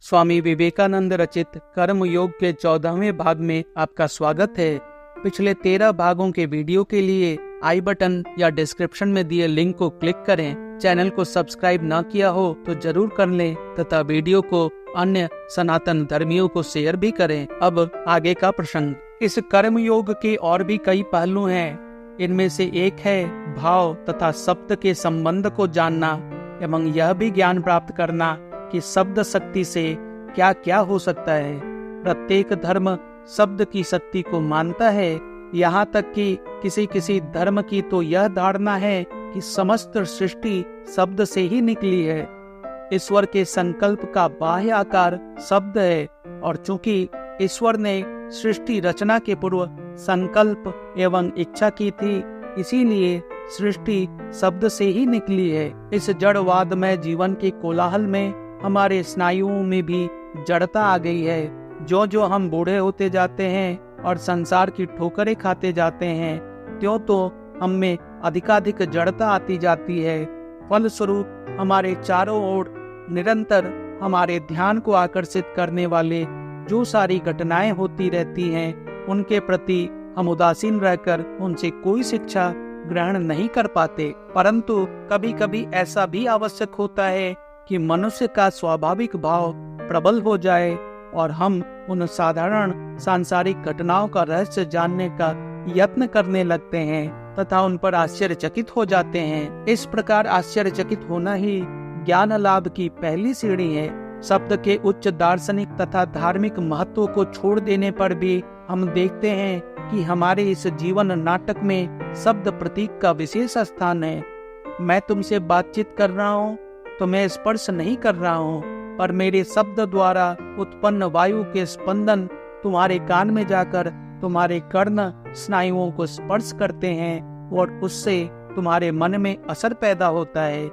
स्वामी विवेकानंद रचित कर्म योग के 14वें भाग में आपका स्वागत है। पिछले 13 भागों के वीडियो के लिए आई बटन या डिस्क्रिप्शन में दिए लिंक को क्लिक करें। चैनल को सब्सक्राइब न किया हो तो जरूर कर लें तथा वीडियो को अन्य सनातन धर्मियों को शेयर भी करें। अब आगे का प्रसंग। इस कर्म योग के और भी कई पहलू हैं। इनमें से एक है भाव तथा शब्द के संबंध को जानना एवं यह भी ज्ञान प्राप्त करना कि शब्द शक्ति से क्या क्या हो सकता है। प्रत्येक धर्म शब्द की शक्ति को मानता है। यहाँ तक कि किसी किसी धर्म की तो यह धारणा है कि समस्त सृष्टि शब्द से ही निकली है। ईश्वर के संकल्प का बाह्य आकार शब्द है और चूंकि ईश्वर ने सृष्टि रचना के पूर्व संकल्प एवं इच्छा की थी, इसीलिए सृष्टि शब्द से ही निकली है। इस जड़वाद में जीवन के कोलाहल में हमारे स्नायुओं में भी जड़ता आ गई है। जो जो हम बूढ़े होते जाते हैं और संसार की ठोकरें खाते जाते हैं, त्यों तो हम में अधिकाधिक जड़ता आती जाती है। फलस्वरूप हमारे चारों ओर निरंतर हमारे ध्यान को आकर्षित करने वाले जो सारी घटनाएं होती रहती हैं, उनके प्रति हम उदासीन रहकर उनसे कोई शिक्षा ग्रहण नहीं कर पाते। परंतु कभी कभी ऐसा भी आवश्यक होता है कि मनुष्य का स्वाभाविक भाव प्रबल हो जाए और हम उन साधारण सांसारिक घटनाओं का रहस्य जानने का यत्न करने लगते हैं तथा उन पर आश्चर्यचकित हो जाते हैं। इस प्रकार आश्चर्यचकित होना ही ज्ञान लाभ की पहली सीढ़ी है। शब्द के उच्च दार्शनिक तथा धार्मिक महत्व को छोड़ देने पर भी हम देखते हैं कि हमारे इस जीवन नाटक में शब्द प्रतीक का विशेष स्थान है। मैं तुमसे बातचीत कर रहा हूँ तो मैं स्पर्श नहीं कर रहा हूँ, पर मेरे शब्द द्वारा उत्पन्न वायु के स्पंदन तुम्हारे कान में जाकर तुम्हारे कर्ण स्नायुओं को स्पर्श करते हैं और उससे तुम्हारे मन में असर पैदा होता है।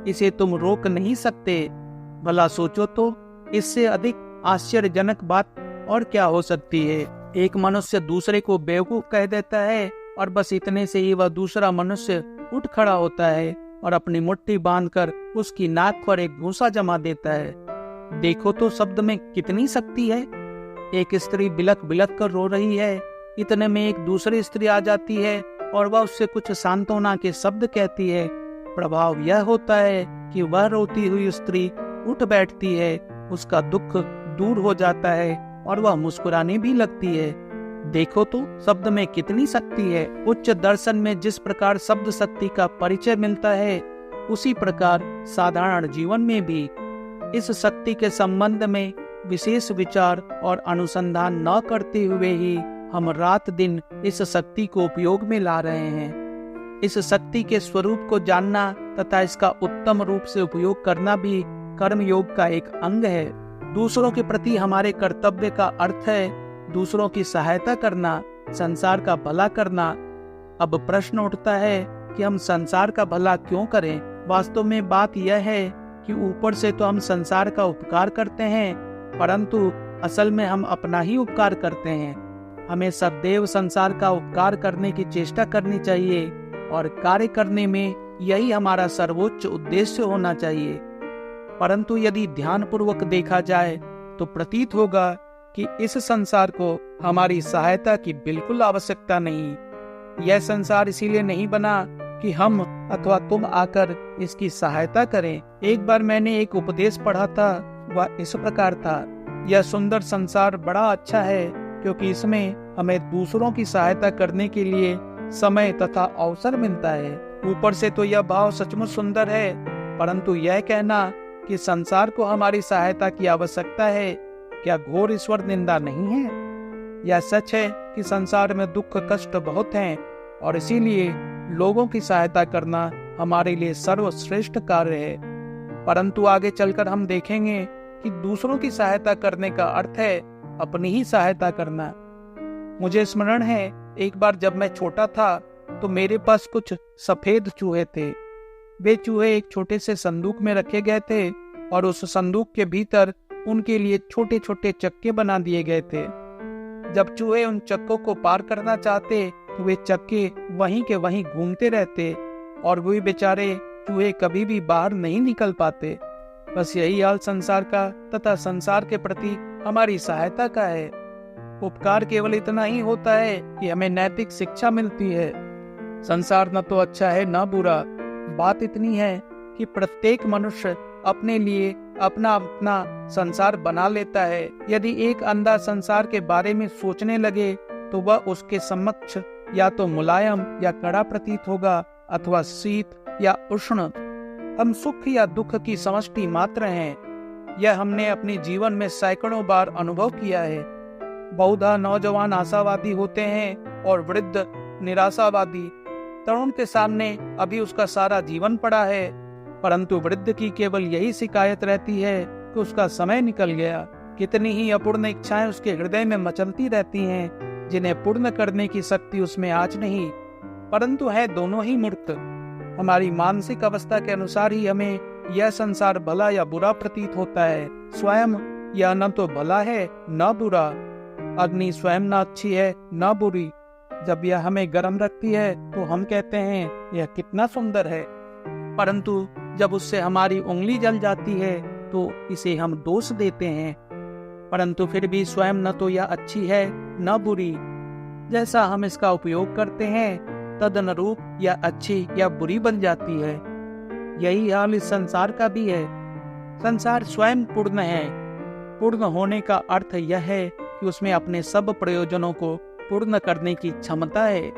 इसे तुम रोक नहीं सकते। भला सोचो तो, इससे अधिक आश्चर्यजनक बात और क्या हो सकती है। एक मनुष्य दूसरे को बेवकूफ कह देता है और बस इतने से ही वह दूसरा मनुष्य उठ खड़ा होता है और अपनी मुट्ठी बांधकर उसकी नाक पर एक घूंसा जमा देता है। देखो तो शब्द में कितनी शक्ति है। एक स्त्री बिलक बिलक कर रो रही है, इतने में एक दूसरी स्त्री आ जाती है और वह उससे कुछ सांत्वना के शब्द कहती है। प्रभाव यह होता है कि वह रोती हुई स्त्री उठ बैठती है, उसका दुख दूर हो जाता है और वह मुस्कुराने भी लगती है। देखो तो शब्द में कितनी शक्ति है। उच्च दर्शन में जिस प्रकार शब्द शक्ति का परिचय मिलता है, उसी प्रकार साधारण जीवन में भी इस शक्ति के संबंध में विशेष विचार और अनुसंधान न करते हुए ही हम रात दिन इस शक्ति को उपयोग में ला रहे हैं। इस शक्ति के स्वरूप को जानना तथा इसका उत्तम रूप से उपयोग करना भी कर्म योग का एक अंग है। दूसरों के प्रति हमारे कर्तव्य का अर्थ है दूसरों की सहायता करना, संसार का भला करना। अब प्रश्न उठता है कि हम संसार का भला क्यों करें। वास्तव में बात यह है कि ऊपर से तो हम संसार का उपकार करते हैं, परंतु असल में हम अपना ही उपकार करते हैं। हमें सदैव संसार का उपकार करने की चेष्टा करनी चाहिए और कार्य करने में यही हमारा सर्वोच्च उद्देश्य होना चाहिए। परंतु यदि ध्यानपूर्वक देखा जाए तो प्रतीत होगा कि इस संसार को हमारी सहायता की बिल्कुल आवश्यकता नहीं। यह संसार इसीलिए नहीं बना कि हम अथवा तुम आकर इसकी सहायता करें। एक बार मैंने एक उपदेश पढ़ा था, वह इस प्रकार था, यह सुंदर संसार बड़ा अच्छा है क्योंकि इसमें हमें दूसरों की सहायता करने के लिए समय तथा अवसर मिलता है। ऊपर से तो यह भाव सचमुच सुंदर है, परंतु यह कहना कि संसार को हमारी सहायता की आवश्यकता है, क्या घोर ईश्वर निंदा नहीं है? यह सच है कि संसार में दुख कष्ट बहुत हैं और इसीलिए लोगों की सहायता करना हमारे लिए सर्वश्रेष्ठ कार्य है। परंतु आगे चलकर हम देखेंगे कि दूसरों की सहायता करने का अर्थ है अपनी ही सहायता करना। मुझे स्मरण है, एक बार जब मैं छोटा था तो मेरे पास कुछ सफेद चूहे थे। वे चूहे एक छोटे से संदूक में रखे गए थे और उस संदूक के भीतर उनके लिए छोटे छोटे चक्के बना दिए गए थे। जब चूहे उन चक्कों को पार करना चाहते तो वे चक्के वहीं के वहीं घूमते रहते और वे बेचारे चूहे कभी भी बाहर नहीं निकल पाते। बस यही हाल संसार का तथा संसार के प्रति हमारी सहायता का है। उपकार केवल इतना ही होता है कि हमें नैतिक शिक्षा मिलती है। संसार न तो अच्छा है न बुरा। बात इतनी है कि प्रत्येक मनुष्य अपने लिए अपना अपना संसार बना लेता है। यदि एक अंधा संसार के बारे में सोचने लगे तो वह उसके समक्ष या तो मुलायम या कड़ा प्रतीत होगा अथवा शीत या उष्ण। हम सुख या दुख की समष्टि मात्र हैं। यह हमने अपने जीवन में सैकड़ों बार अनुभव किया है। बहुधा नौजवान आशावादी होते हैं और वृद्ध निराशावादी। तरुण के सामने अभी उसका सारा जीवन पड़ा है, परंतु वृद्ध की केवल यही शिकायत रहती है कि उसका समय निकल गया। कितनी ही अपूर्ण इच्छाएं उसके हृदय में मचलती रहती हैं, जिन्हें पूर्ण करने की शक्ति उसमें आज नहीं, परंतु है दोनों ही मूर्त। हमारी मानसिक अवस्था के अनुसार ही हमें यह संसार भला या बुरा प्रतीत होता है। स्वयं यह न तो भला है न बुरा। अग्नि स्वयं न अच्छी है न बुरी। जब यह हमें गर्म रखती है तो हम कहते हैं यह कितना सुंदर है, परंतु जब उससे हमारी उंगली जल जाती है तो इसे हम दोष देते हैं। परंतु फिर भी स्वयं न तो यह अच्छी है न बुरी। जैसा हम इसका उपयोग करते हैं तदनुरूप यह अच्छी या बुरी बन जाती है। यही हाल इस संसार का भी है। संसार स्वयं पूर्ण है। पूर्ण होने का अर्थ यह है कि उसमें अपने सब प्रयोजनों को पूर्ण करने की क्षमता है।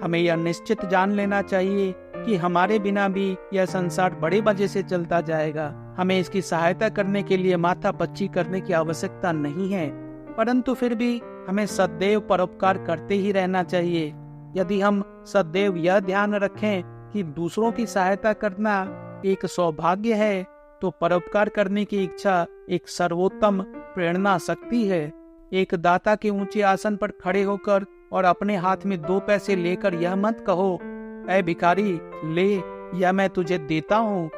हमें यह निश्चित जान लेना चाहिए कि हमारे बिना भी यह संसार बड़े मजे से चलता जाएगा। हमें इसकी सहायता करने के लिए माथा पच्ची करने की आवश्यकता नहीं है, परंतु फिर भी हमें सदैव परोपकार करते ही रहना चाहिए। यदि हम सदैव यह ध्यान रखें कि दूसरों की सहायता करना एक सौभाग्य है, तो परोपकार करने की इच्छा एक सर्वोत्तम प्रेरणा शक्ति है। एक दाता के ऊंचे आसन पर खड़े होकर और अपने हाथ में 2 पैसे लेकर यह मत कहो, ऐ भिखारी ले, यह मैं तुझे देता हूँ,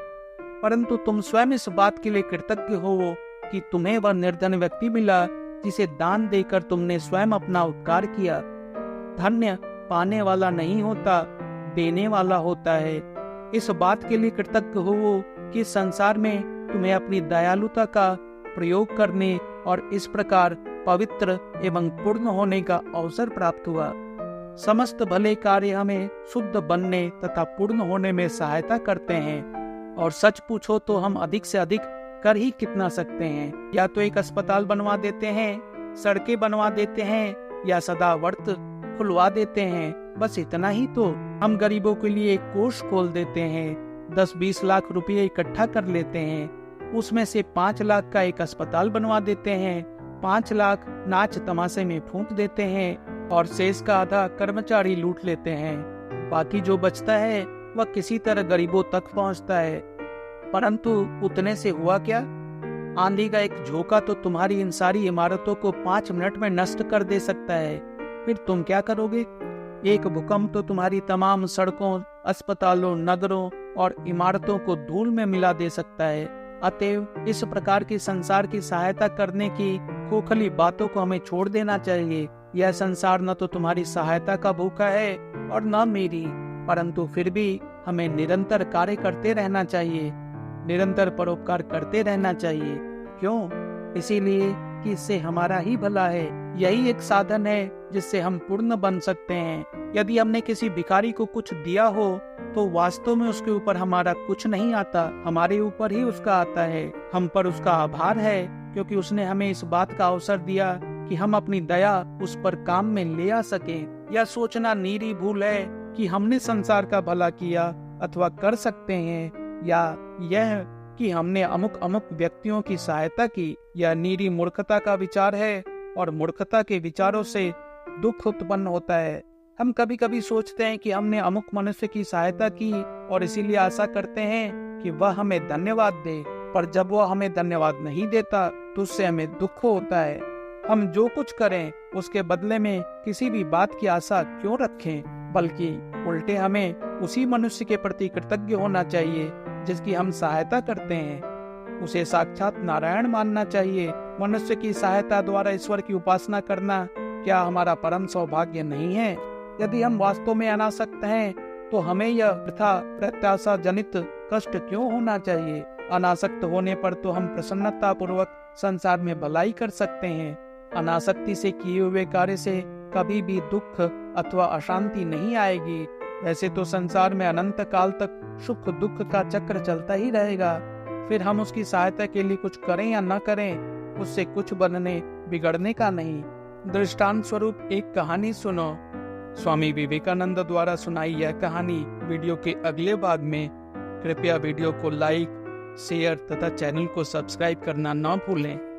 परंतु तुम स्वयं इस बात के लिए कृतज्ञ हो कि तुम्हें वह निर्धन व्यक्ति मिला जिसे दान देकर तुमने स्वयं अपना उपकार किया। धन्य पाने वाला नहीं होता, देने वाला होता है। इस बात के लिए कृतज्ञ हो कि संसार में तुम्हें अपनी दयालुता का प्रयोग करने और इस प्रकार पवित्र एवं पूर्ण होने का अवसर प्राप्त हुआ। समस्त भले कार्य हमें शुद्ध बनने तथा पूर्ण होने में सहायता करते हैं, और सच पूछो तो हम अधिक से अधिक कर ही कितना सकते हैं। या तो एक अस्पताल बनवा देते हैं, सड़कें बनवा देते हैं, या सदावर्त खुलवा देते हैं, बस इतना ही तो। हम गरीबों के लिए एक कोष खोल देते हैं, 10-20 लाख रुपये इकट्ठा कर लेते हैं, उसमें से 5 लाख का एक अस्पताल बनवा देते हैं, 5 लाख नाच तमाशे में फूंक देते हैं और शेष का आधा कर्मचारी लूट लेते हैं। बाकी जो बचता है वह किसी तरह गरीबों तक पहुंचता है। परंतु उतने से हुआ क्या? आंधी का एक झोंका तो तुम्हारी इन सारी इमारतों को 5 मिनट में नष्ट कर दे सकता है। फिर तुम क्या करोगे? एक भूकंप तो तुम्हारी तमाम सड़कों, अस्पतालों, नगरों और इमारतों को धूल में मिला दे सकता है। अतएव इस प्रकार की संसार की सहायता करने की खोखली बातों को हमें छोड़ देना चाहिए। यह संसार न तो तुम्हारी सहायता का भूखा है और न मेरी, परंतु फिर भी हमें निरंतर कार्य करते रहना चाहिए, निरंतर परोपकार करते रहना चाहिए। क्यों? इसीलिए कि इससे हमारा ही भला है। यही एक साधन है जिससे हम पूर्ण बन सकते हैं। यदि हमने किसी भिखारी को कुछ दिया हो तो वास्तव में उसके ऊपर हमारा कुछ नहीं आता, हमारे ऊपर ही उसका आता है। हम पर उसका आभार है क्योंकि उसने हमें इस बात का अवसर दिया कि हम अपनी दया उस पर काम में ले आ सकें। यह सोचना नीरी भूल है कि हमने संसार का भला किया अथवा कर सकते हैं, या यह कि हमने अमुक अमुक व्यक्तियों की सहायता की। यह नीरी मूर्खता का विचार है और मूर्खता के विचारों से दुख उत्पन्न होता है। हम कभी कभी सोचते हैं कि हमने अमुक मनुष्य की सहायता की और इसीलिए आशा करते हैं कि वह हमें धन्यवाद दे, पर जब वह हमें धन्यवाद नहीं देता तो उससे हमें दुख होता है। हम जो कुछ करें उसके बदले में किसी भी बात की आशा क्यों रखें, बल्कि उल्टे हमें उसी मनुष्य के प्रति कृतज्ञ होना चाहिए जिसकी हम सहायता करते हैं। उसे साक्षात नारायण मानना चाहिए। मनुष्य की सहायता द्वारा ईश्वर की उपासना करना क्या हमारा परम सौभाग्य नहीं है? यदि हम वास्तव में अनासक्त हैं तो हमें यह वृथा प्रत्याशा जनित कष्ट क्यों होना चाहिए? अनासक्त होने पर तो हम प्रसन्नता पूर्वक संसार में भलाई कर सकते हैं। अनासक्ति से किए हुए कार्य से कभी भी दुख अथवा अशांति नहीं आएगी। वैसे तो संसार में अनंत काल तक सुख दुख का चक्र चलता ही रहेगा। फिर हम उसकी सहायता के लिए कुछ करें या न करें, उससे कुछ बनने बिगड़ने का नहीं। दृष्टांत स्वरूप एक कहानी सुनो। स्वामी विवेकानंद द्वारा सुनाई यह कहानी वीडियो के अगले भाग में। कृपया वीडियो को लाइक, शेयर तथा चैनल को सब्सक्राइब करना न भूलें।